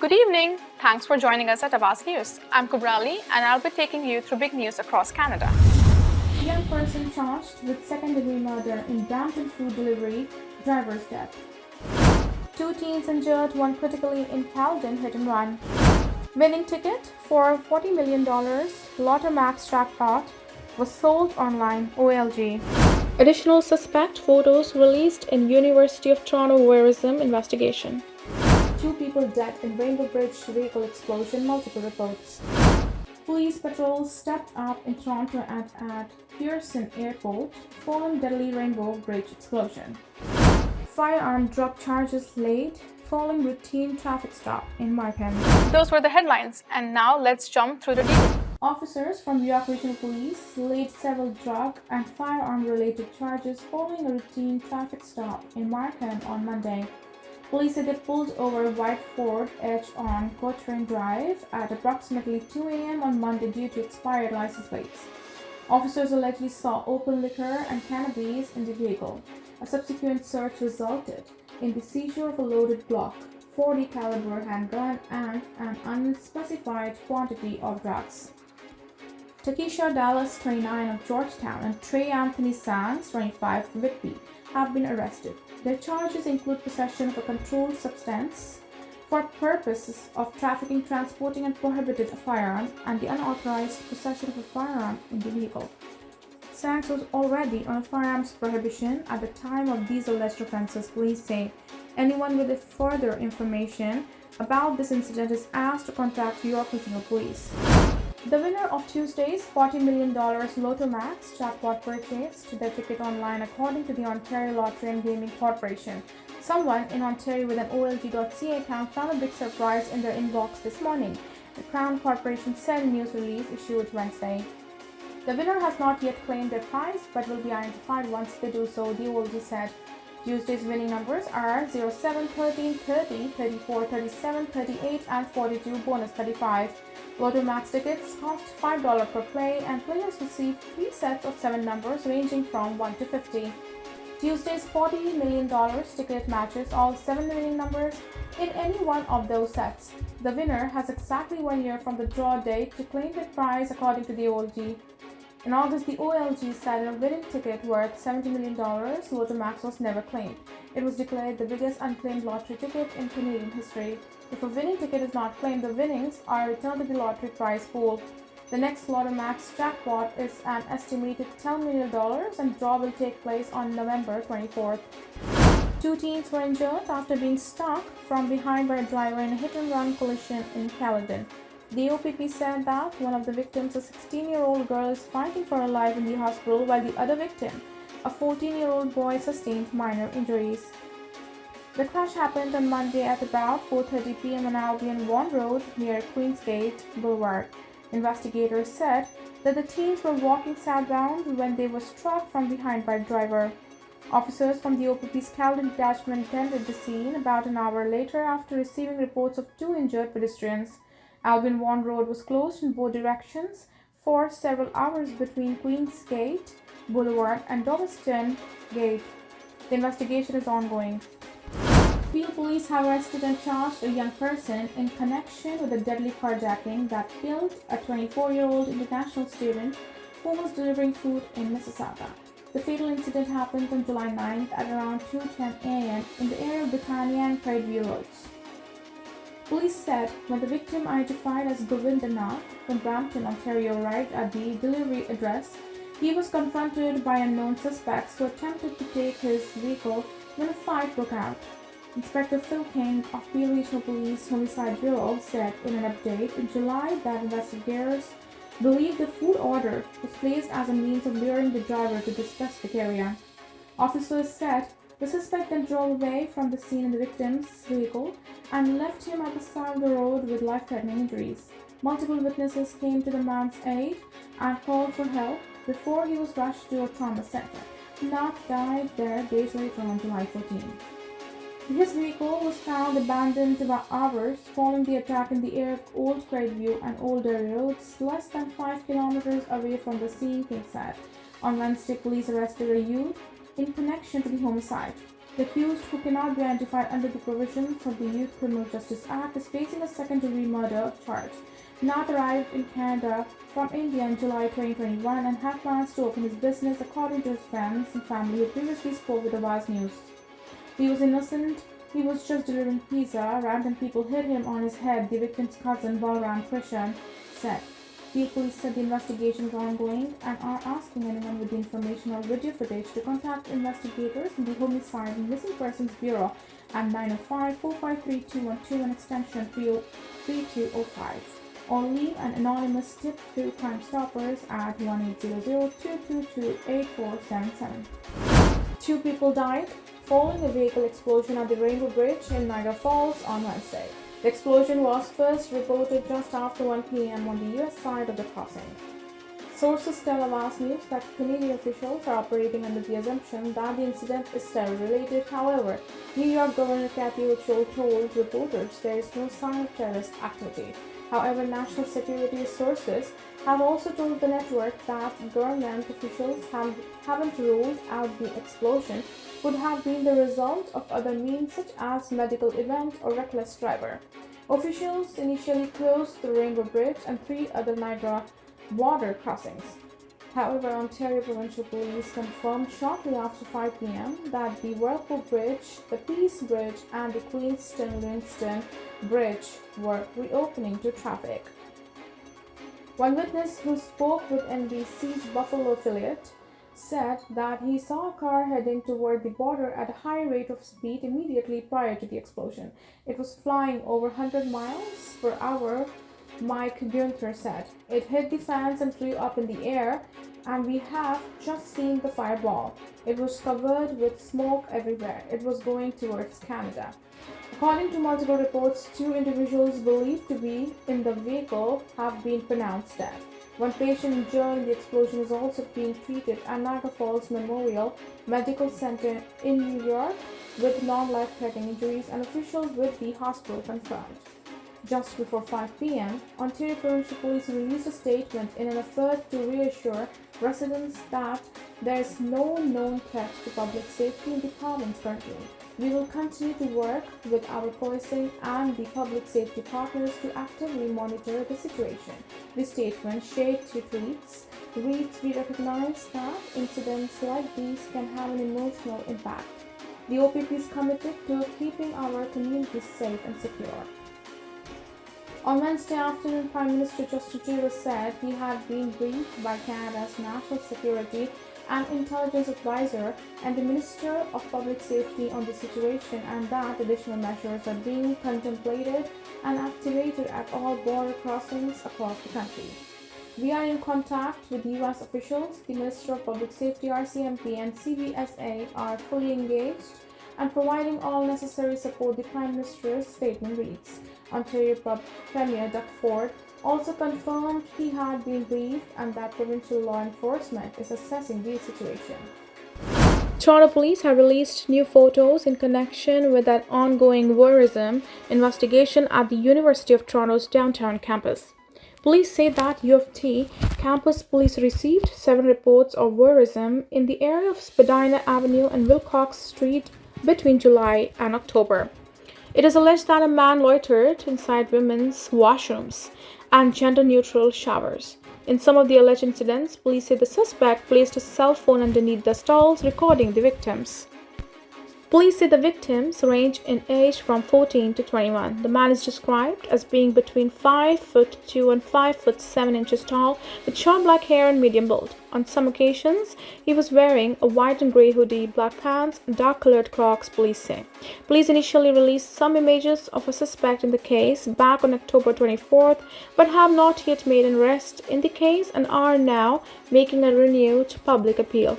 Good evening. Thanks for joining us at Awaz News. I'm Kubrali and I'll be taking you through big news across Canada. Young person charged with second-degree murder in Brampton food delivery driver's death. 2 teens injured, one critically in Caledon hit and run. Winning ticket for $40 million Lotto Max jackpot was sold online. OLG. Additional suspect photos released in University of Toronto voyeurism investigation. 2 people dead in Rainbow Bridge vehicle explosion, multiple reports. Police patrols stepped up in Toronto and at Pearson Airport following deadly Rainbow Bridge explosion. Firearm drug charges laid following routine traffic stop in Markham. Those were the headlines, and now let's jump through the details. Officers from York Regional Police laid several drug and firearm-related charges following a routine traffic stop in Markham on Monday. Police said they pulled over white Ford Edge on Cochrane Drive at approximately 2 a.m. on Monday due to expired license plates. Officers allegedly saw open liquor and cannabis in the vehicle. A subsequent search resulted in the seizure of a loaded Glock 40 caliber handgun and an unspecified quantity of drugs. Takesha Dallas, 29, of Georgetown, and Trey Anthony Sands, 25, of Whitby, have been arrested. Their charges include possession of a controlled substance for purposes of trafficking, transporting, and prohibited a firearm, and the unauthorized possession of a firearm in the vehicle. Sands was already on a firearms prohibition at the time of these alleged offenses, police say. Anyone with further information about this incident is asked to contact York Regional Police. The winner of Tuesday's $40 million Lotto Max jackpot purchased their ticket online, according to the Ontario Lottery and Gaming Corporation. Someone in Ontario with an OLG.ca account found a big surprise in their inbox this morning, the Crown Corporation said in a news release issued Wednesday. The winner has not yet claimed their prize, but will be identified once they do so, the OLG said. Tuesday's winning numbers are 07, 13, 30, 34, 37, 38, and 42, bonus 35. Lotto Max tickets cost $5 per play, and players receive 3 sets of 7 numbers ranging from 1 to 50. Tuesday's $40 million ticket matches all 7 winning numbers in any one of those sets. The winner has exactly 1 year from the draw date to claim their prize, according to the OLG. In August, the OLG said a winning ticket worth $70 million, Lotto Max, was never claimed. It was declared the biggest unclaimed lottery ticket in Canadian history. If a winning ticket is not claimed, the winnings are returned to the lottery prize pool. The next Lotto Max jackpot is an estimated $10 million, and draw will take place on November 24th. 2 teens were injured after being struck from behind by a driver in a hit-and-run collision in Caledon. The OPP said that one of the victims, a 16-year-old girl, is fighting for her life in the hospital, while the other victim, a 14-year-old boy, sustained minor injuries. The crash happened on Monday at about 4:30 p.m. on Albion Vaughan Road near Queensgate Boulevard. Investigators said that the teens were walking southbound when they were struck from behind by a driver. Officers from the OPP's Caledon detachment attended the scene about an hour later after receiving reports of 2 injured pedestrians. Albion Vaughan Road was closed in both directions for several hours between Queensgate Boulevard and Doverston Gate. The investigation is ongoing. Peel police have arrested and charged a young person in connection with a deadly carjacking that killed a 24-year-old international student who was delivering food in Mississauga. The fatal incident happened on July 9th at around 2:10 a.m. in the area of Britannia and Craigview Roads. Police said when the victim, identified as Govindanath from Brampton, Ontario, arrived at the delivery address, he was confronted by unknown suspects who attempted to take his vehicle when a fight broke out. Inspector Phil King of Peel Regional Police Homicide Bureau said in an update in July that investigators believe the food order was placed as a means of luring the driver to the specific area. Officers said the suspect then drove away from the scene in the victim's vehicle and left him at the side of the road with life-threatening injuries. Multiple witnesses came to the man's aid and called for help before he was rushed to a trauma center. Nath died there days later on July 14. His vehicle was found abandoned about hours following the attack in the area of Old Craigview and Old Derry Roads, less than 5 kilometers away from the scene, King said. On Wednesday, police arrested a youth in connection to the homicide. The accused, who cannot be identified under the provisions of the Youth Criminal Justice Act, is facing a second-degree murder charge. Nath arrived in Canada from India in July 2021 and had plans to open his business, according to his friends and family who previously spoke with Awaz News. He was innocent. He was just delivering pizza. Random people hit him on his head, the victim's cousin, Balram Krishan, said. The police said the investigation is ongoing and are asking anyone with the information or video footage to contact investigators in the Homicide and Missing Persons Bureau at 905-453-2121 extension 3205, or leave an anonymous tip to Crime Stoppers at 1-800-222-8477. 2 people died following a vehicle explosion at the Rainbow Bridge in Niagara Falls on Wednesday. The explosion was first reported just after 1 p.m. on the US side of the crossing. Sources tell Awaz News that Canadian officials are operating under the assumption that the incident is terror-related. However, New York Governor Kathy Hochul told reporters there is no sign of terrorist activity. However, national security sources have also told the network that government officials haven't ruled out the explosion could have been the result of other means such as medical event or reckless driver. Officials initially closed the Rainbow Bridge and 3 other Niagara border crossings. However, Ontario Provincial Police confirmed shortly after 5 p.m. that the Whirlpool Bridge, the Peace Bridge, and the Queenston-Livingston Bridge were reopening to traffic. One witness who spoke with NBC's Buffalo affiliate said that he saw a car heading toward the border at a high rate of speed immediately prior to the explosion. It was flying over 100 miles per hour, Mike Gunther said. It hit the fence and flew up in the air, and we have just seen the fireball. It was covered with smoke everywhere. It was going towards Canada. According to multiple reports, 2 individuals believed to be in the vehicle have been pronounced dead. One patient injured in the explosion is also being treated at Niagara Falls Memorial Medical Center in New York with non-life-threatening injuries, and officials with the hospital confirmed. Just before 5 p.m., Ontario Provincial Police released a statement in an effort to reassure residents that there is no known threat to public safety in the province currently. We will continue to work with our policing and the public safety partners to actively monitor the situation. The statement, shared 2 tweets, reads, "We recognize that incidents like these can have an emotional impact. The OPP is committed to keeping our communities safe and secure." On Wednesday afternoon, Prime Minister Justin Trudeau said he had been briefed by Canada's National Security and Intelligence Advisor and the Minister of Public Safety on the situation, and that additional measures are being contemplated and activated at all border crossings across the country. We are in contact with US officials. The Minister of Public Safety, RCMP, and CBSA are fully engaged and providing all necessary support, the Prime Minister's statement reads. Ontario Premier Doug Ford also confirmed he had been briefed and that provincial law enforcement is assessing the situation. Toronto police have released new photos in connection with that ongoing voyeurism investigation at the University of Toronto's downtown campus. Police say that U of T campus police received 7 reports of voyeurism in the area of Spadina Avenue and Wilcox Street between July and October. It is alleged that a man loitered inside women's washrooms and gender-neutral showers. In some of the alleged incidents, police say the suspect placed a cell phone underneath the stalls, recording the victims. Police say the victims range in age from 14 to 21. The man is described as being between 5'2" and 5'7" tall, with short black hair and medium build. On some occasions, he was wearing a white and grey hoodie, black pants, and dark-colored Crocs, police say. Police initially released some images of a suspect in the case back on October 24th, but have not yet made an arrest in the case and are now making a renewed public appeal.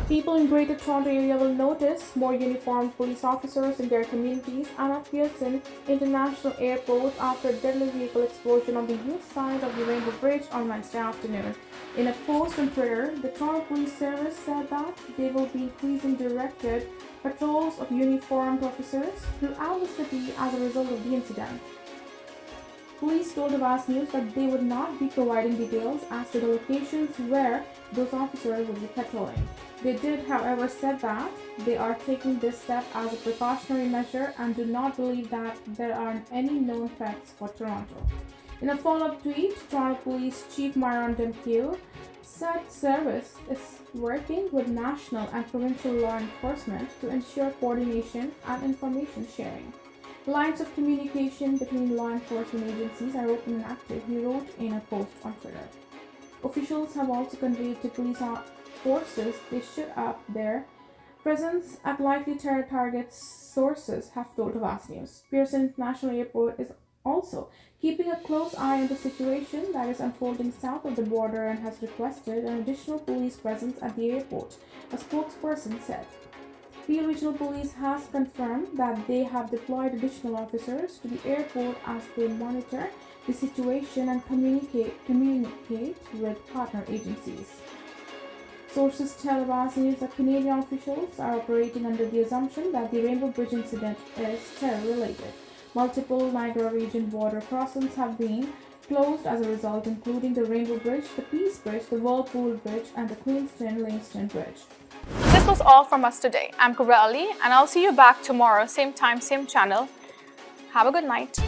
People in Greater Toronto Area will notice more uniformed police officers in their communities and at Pearson International Airport after a deadly vehicle explosion on the east side of the Rainbow Bridge on Wednesday afternoon. In a post on Twitter, the Toronto Police Service said that they will be increasing directed patrols of uniformed officers throughout the city as a result of the incident. Police told Awaz News that they would not be providing details as to the locations where those officers will be patrolling. They did, however, said that they are taking this step as a precautionary measure and do not believe that there are any known threats for Toronto. In a follow-up tweet, Toronto Police Chief Myron Demkiel said service is working with national and provincial law enforcement to ensure coordination and information sharing. Lines of communication between law enforcement agencies are open and active, he wrote in a post on Twitter. Officials have also conveyed to police forces they should up their presence at likely terror targets, sources have told Awaz News. Pearson International Airport is also keeping a close eye on the situation that is unfolding south of the border and has requested an additional police presence at the airport, a spokesperson said. Peel Regional Police has confirmed that they have deployed additional officers to the airport as they monitor the situation and communicate with partner agencies. Sources tell Awaz News that Canadian officials are operating under the assumption that the Rainbow Bridge incident is terror-related. Multiple Niagara region border crossings have been closed as a result, including the Rainbow Bridge, the Peace Bridge, the Whirlpool Bridge, and the Queenston-Langston Bridge. This was all from us today. I'm Kubra Ali, and I'll see you back tomorrow, same time, same channel. Have a good night.